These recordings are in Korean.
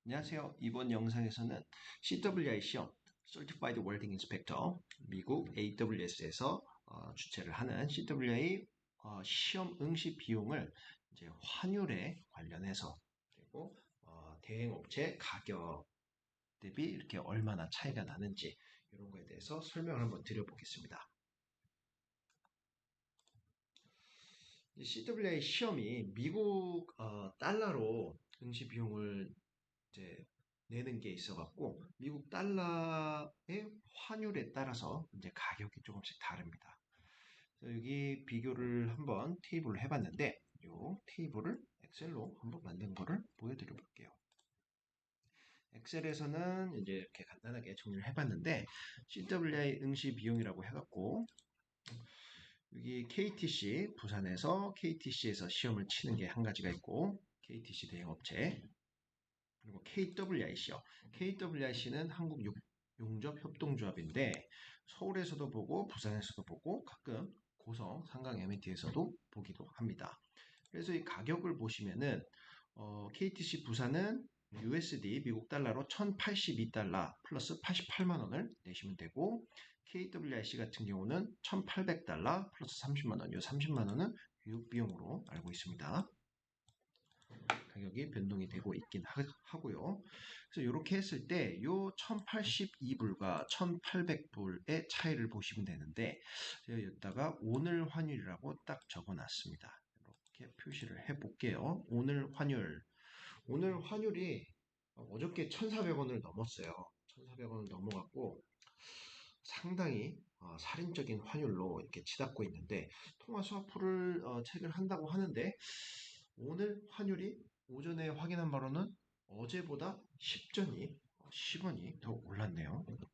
안녕하세요. 이번 영상에서는 CWI 시험, Certified Welding Inspector, 미국 AWS에서 주최를 하는 CWI 시험 응시 비용을 이제 환율에 관련해서 그리고 대행업체 가격 대비 이렇게 얼마나 차이가 나는지 이런 거에 대해서 설명을 한번 드려보겠습니다. CWI 시험이 미국 달러로 응시 비용을 이제 내는 게 있어갖고 미국 달러의 환율에 따라서 이제 가격이 조금씩 다릅니다. 그래서 여기 비교를 한번 테이블을 해봤는데 이 테이블을 엑셀로 한번 만든 거를 보여드려 볼게요. 엑셀에서는 이제 이렇게 간단하게 정리를 해봤는데 CWI 응시 비용이라고 해갖고 여기 KTC 부산에서 KTC에서 시험을 치는 게 한 가지가 있고 KTC 대행업체 그리고 KWIC요. KWIC는 한국 용접협동조합인데 서울에서도 보고 부산에서도 보고 가끔 고성, 상강, MNT에서도 보기도 합니다. 그래서 이 가격을 보시면은 KTC 부산은 USD 미국 달러로 1082달러 플러스 88만 원을 내시면 되고 KWIC 같은 경우는 1800달러 플러스 30만 원. 이 30만 원은 교육 비용으로 알고 있습니다. 가격이 변동이 되고 있긴 하고요. 그래서 이렇게 했을 때 요 1082불과 1800불의 차이를 보시면 되는데 제가 여기다가 오늘 환율이라고 딱 적어 놨습니다. 이렇게 표시를 해 볼게요. 오늘 환율이 어저께 1,400원을 넘었어요. 1,400원을 넘어갔고 상당히 살인적인 환율로 이렇게 치닫고 있는데 통화 스와프를 체결한다고 하는데 오늘 환율이 오전에 확인한 바로는 어제보다 10원이 더 올랐네요. 그래서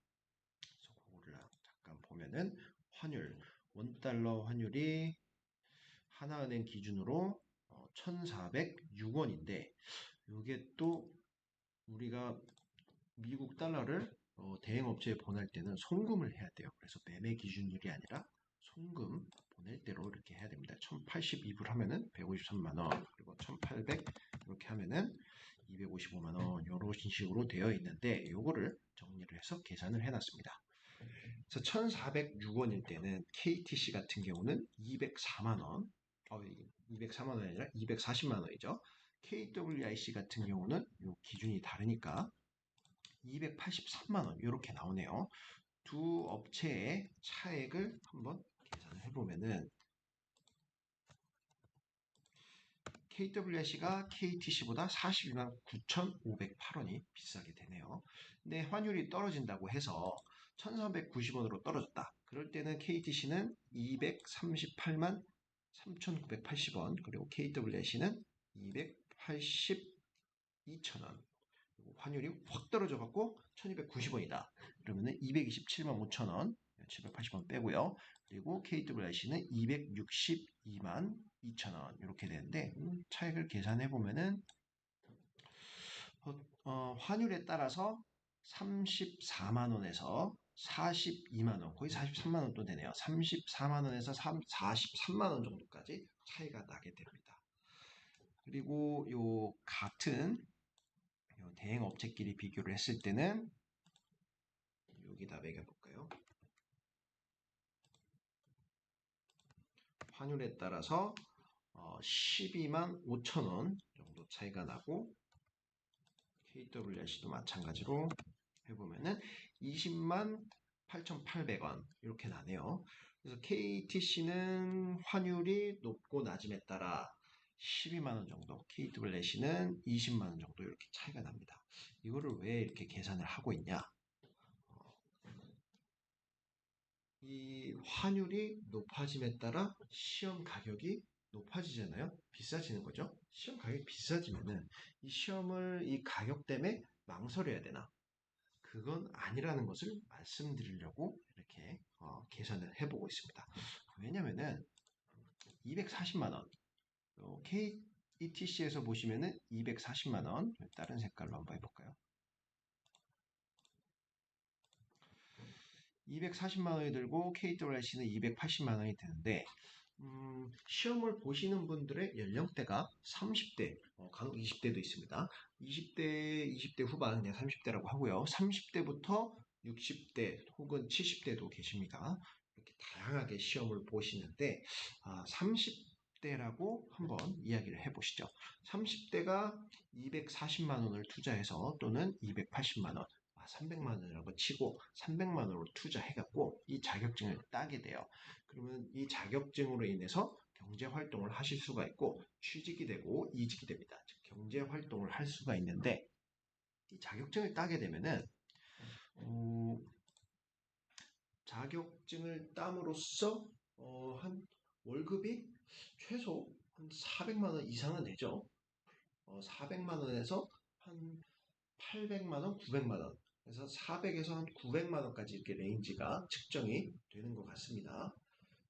그거를 잠깐 보면은 환율, 원달러 환율이 하나은행 기준으로 1,406원인데 이게 또 우리가 미국 달러를 대행업체에 보낼 때는 송금을 해야 돼요. 그래서 매매 기준율이 아니라 송금 보낼 때로 이렇게 해야 됩니다. 1082불 하면은 153만 원, 그리고 1800 이렇게 하면은 255만 원 이런 식으로 되어 있는데 요거를 정리를 해서 계산을 해놨습니다. 그래서 1,406원일 때는 KTC 같은 경우는 204만 원, 204만 원이 아니라 240만 원이죠. KWIC 같은 경우는 요 기준이 다르니까 283만 원 이렇게 나오네요. 두 업체의 차액을 한번 계산을 해보면은 KWIC가 KTC보다 42만 9,508원이 비싸게 되네요. 근데 환율이 떨어진다고 해서 1,490원으로 떨어졌다. 그럴 때는 KTC는 238만 3,980원, 그리고 KWIC는 282,000원. 환율이 확 떨어져 갖고 1290원이다. 그러면은 227만 5천원, 780원 빼고요. 그리고 KWIC는 262만 2천원 이렇게 되는데 차익을 계산해 보면은 환율에 따라서 34만 원에서 42만 원, 거의 43만 원도 되네요. 34만 원에서 43만 원 정도까지 차이가 나게 됩니다. 그리고 요 같은 대행 업체끼리 비교를 했을 때는 여기다 매겨볼까요? 환율에 따라서 12만 5천 원 정도 차이가 나고 KWIC도 마찬가지로 해보면은 20만 8,800원 이렇게 나네요. 그래서 KTC는 환율이 높고 낮음에 따라 12만 원 정도, KWIC는 20만 원 정도 이렇게 차이가 납니다. 이거를 왜 이렇게 계산을 하고 있냐? 이 환율이 높아짐에 따라 시험 가격이 높아지잖아요. 비싸지는 거죠. 시험 가격이 비싸지면은 이 시험을 이 가격 때문에 망설여야 되나? 그건 아니라는 것을 말씀드리려고 이렇게 계산을 해보고 있습니다. 왜냐면은 240만 원, KETC에서 보시면은 240만 원, 다른 색깔로 한번 해볼까요? 240만 원이 들고 KWIC는 280만 원이 되는데 시험을 보시는 분들의 연령대가 30대, 간혹 20대도 있습니다. 20대 후반, 그냥 30대라고 하고요. 30대부터 60대 혹은 70대도 계십니다. 이렇게 다양하게 시험을 보시는데, 30대라고 한번 이야기를 해보시죠. 30대가 240만 원을 투자해서 또는 280만 원, 300만 원이라고 치고 300만 원으로 투자해갖고 이 자격증을 따게 돼요. 그러면 이 자격증으로 인해서 경제 활동을 하실 수가 있고 취직이 되고 이직이 됩니다. 즉 경제 활동을 할 수가 있는데 이 자격증을 따게 되면은 자격증을 땀으로써 한 월급이 최소 한 400만 원 이상은 되죠. 400만 원에서 한 800만 원, 900만 원. 그래서 400에서 한 900만 원까지 이렇게 레인지가 측정이 되는 것 같습니다.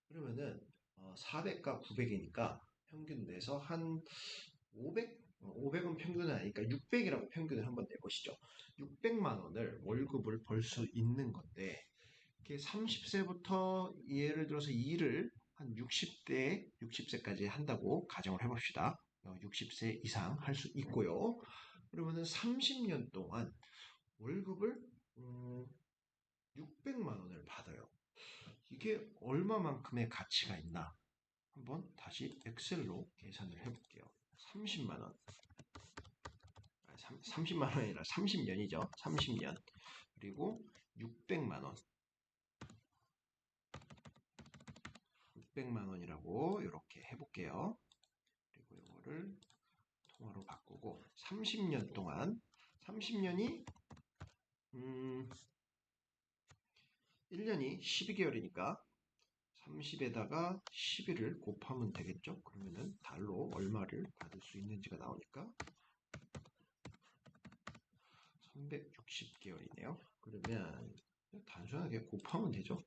그러면은 400과 900이니까 평균 내서 한 500, 500은 평균은 아니니까 600이라고 평균을 한번 내보시죠. 600만 원을 월급을 벌 수 있는 건데 이렇게 30세부터 예를 들어서 일을 한 60세까지 한다고 가정을 해봅시다. 60세 이상 할 수 있고요. 그러면은 30년 동안 월급을 600만 원을 받아요. 이게 얼마만큼의 가치가 있나? 한번 다시 엑셀로 계산을 해볼게요. 30만 원. 30만 원이 아니라 30년이죠. 30년. 그리고 600만 원. 600만 원이라고 이렇게 해볼게요. 그리고 이거를 통화로 바꾸고 30년 동안 30년이 1년이 12개월이니까 30에다가 11을 곱하면 되겠죠? 그러면은 달로 얼마를 받을 수 있는지가 나오니까 360개월이네요. 그러면 단순하게 곱하면 되죠.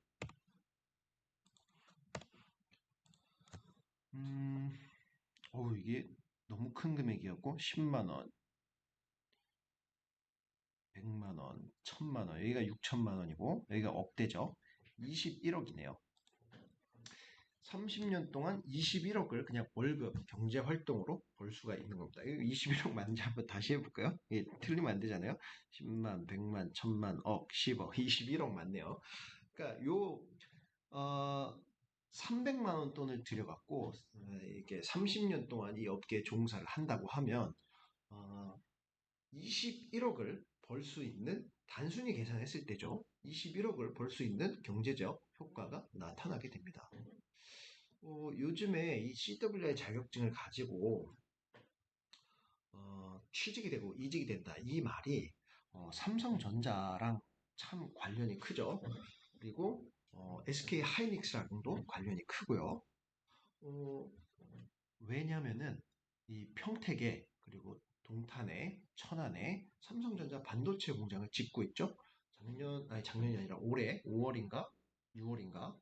이게 너무 큰 금액이었고 10만원, 100만원, 1000만원, 여기가 6천만원이고 여기가 억대죠. 21억이네요. 30년 동안 21억을 그냥 월급, 경제활동으로 벌 수가 있는 겁니다. 21억 맞는지 한번 다시 해볼까요? 이게 틀리면 안 되잖아요. 10만, 100만, 1000만, 억, 10억, 21억 맞네요. 그러니까 300만 원 돈을 들여갖고 이렇게 30년 동안 이 업계에 종사를 한다고 하면 21억을 벌 수 있는 단순히 계산했을 때죠. 21억을 벌 수 있는 경제적 효과가 나타나게 됩니다. 요즘에 이 CWI 자격증을 가지고 취직이 되고 이직이 된다 이 말이 삼성전자랑 참 관련이 크죠. 그리고 SK 하이닉스랑도 관련이 크고요. 왜냐면은 이 평택에 그리고 동탄에 천안에 삼성전자 반도체 공장을 짓고 있죠. 작년이 아니라 올해 5월인가 6월인가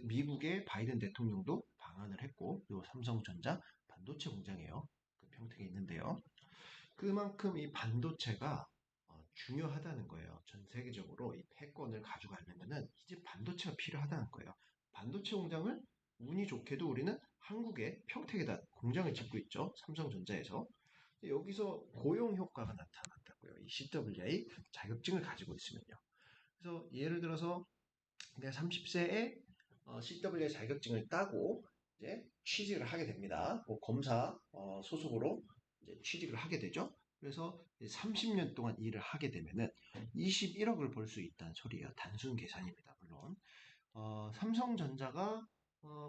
미국의 바이든 대통령도 방한을 했고 요 삼성전자 반도체 공장이에요. 그 평택에 있는데요. 그만큼 이 반도체가 중요하다는 거예요. 전 세계적으로 이 패권을 가져가려면은 이제 반도체가 필요하다는 거예요. 반도체 공장을 운이 좋게도 우리는 한국의 평택에다 공장을 짓고 있죠. 삼성전자에서. 여기서 고용 효과가 나타난다고요. 이 CWI 자격증을 가지고 있으면요. 그래서 예를 들어서 내가 30세에 CWI 자격증을 따고 이제 취직을 하게 됩니다. 뭐 검사 소속으로 이제 취직을 하게 되죠. 그래서 30년 동안 일을 하게 되면은 21억을 벌 수 있다는 소리예요. 단순 계산입니다. 물론 삼성전자가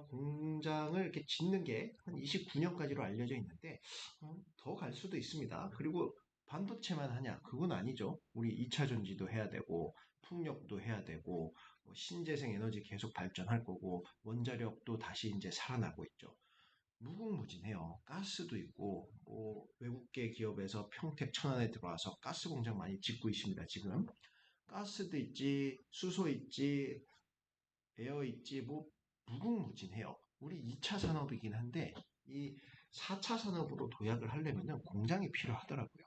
공장을 이렇게 짓는 게 한 29년까지로 알려져 있는데 더 갈 수도 있습니다. 그리고 반도체만 하냐? 그건 아니죠. 우리 2차 전지도 해야 되고 풍력도 해야 되고 뭐 신재생 에너지 계속 발전할 거고 원자력도 다시 이제 살아나고 있죠. 무궁무진해요. 가스도 있고 뭐 외국계 기업에서 평택 천안에 들어와서 가스 공장 많이 짓고 있습니다. 지금 가스도 있지, 수소 있지, 에어 있지, 뭐 무궁무진해요. 우리 2차 산업이긴 한데 이 4차 산업으로 도약을 하려면 공장이 필요하더라고요.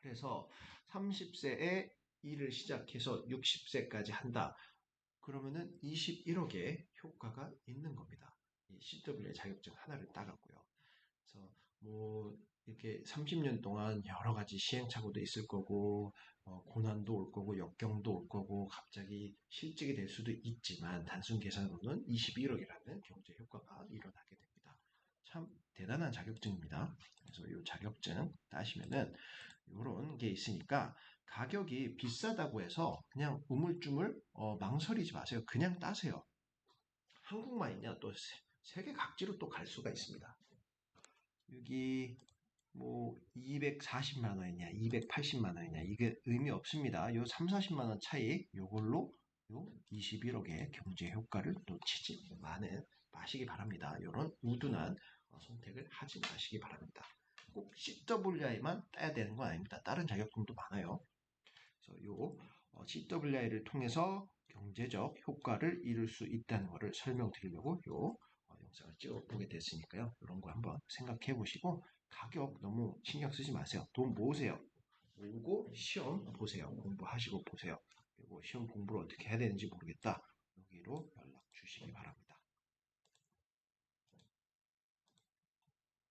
그래서 30세에 일을 시작해서 60세까지 한다. 그러면은 21억의 효과가 있는 겁니다. 이 CWI 자격증 하나를 따갖고요. 그래서 뭐 이렇게 30년 동안 여러 가지 시행착오도 있을 거고 고난도 올 거고 역경도 올 거고 갑자기 실직이 될 수도 있지만 단순 계산으로는 21억이라는 경제 효과가 일어나게 됩니다. 참 대단한 자격증입니다. 그래서 이 자격증 따시면은 이런 게 있으니까 가격이 비싸다고 해서 그냥 우물쭈물 망설이지 마세요. 그냥 따세요. 한국만이냐 또 세계 각지로 또 갈 수가 있습니다. 여기 뭐 240만 원이냐 280만 원이냐 이게 의미 없습니다. 요 3, 40만 원 차이 요걸로 요 21억의 경제 효과를 놓치지 마시기 바랍니다. 이런 우둔한 선택을 하지 마시기 바랍니다. 꼭 CWI만 따야 되는 건 아닙니다. 다른 자격증도 많아요. 그래서 요 CWI를 통해서 경제적 효과를 이룰 수 있다는 것을 설명드리려고 요 영상을 찍어 보게 됐으니까요. 이런 거 한번 생각해 보시고 가격 너무 신경 쓰지 마세요. 돈 모으세요. 모으고 시험 보세요. 공부하시고 보세요. 그리고 시험 공부를 어떻게 해야 되는지 모르겠다. 여기로 연락 주시기 바랍니다.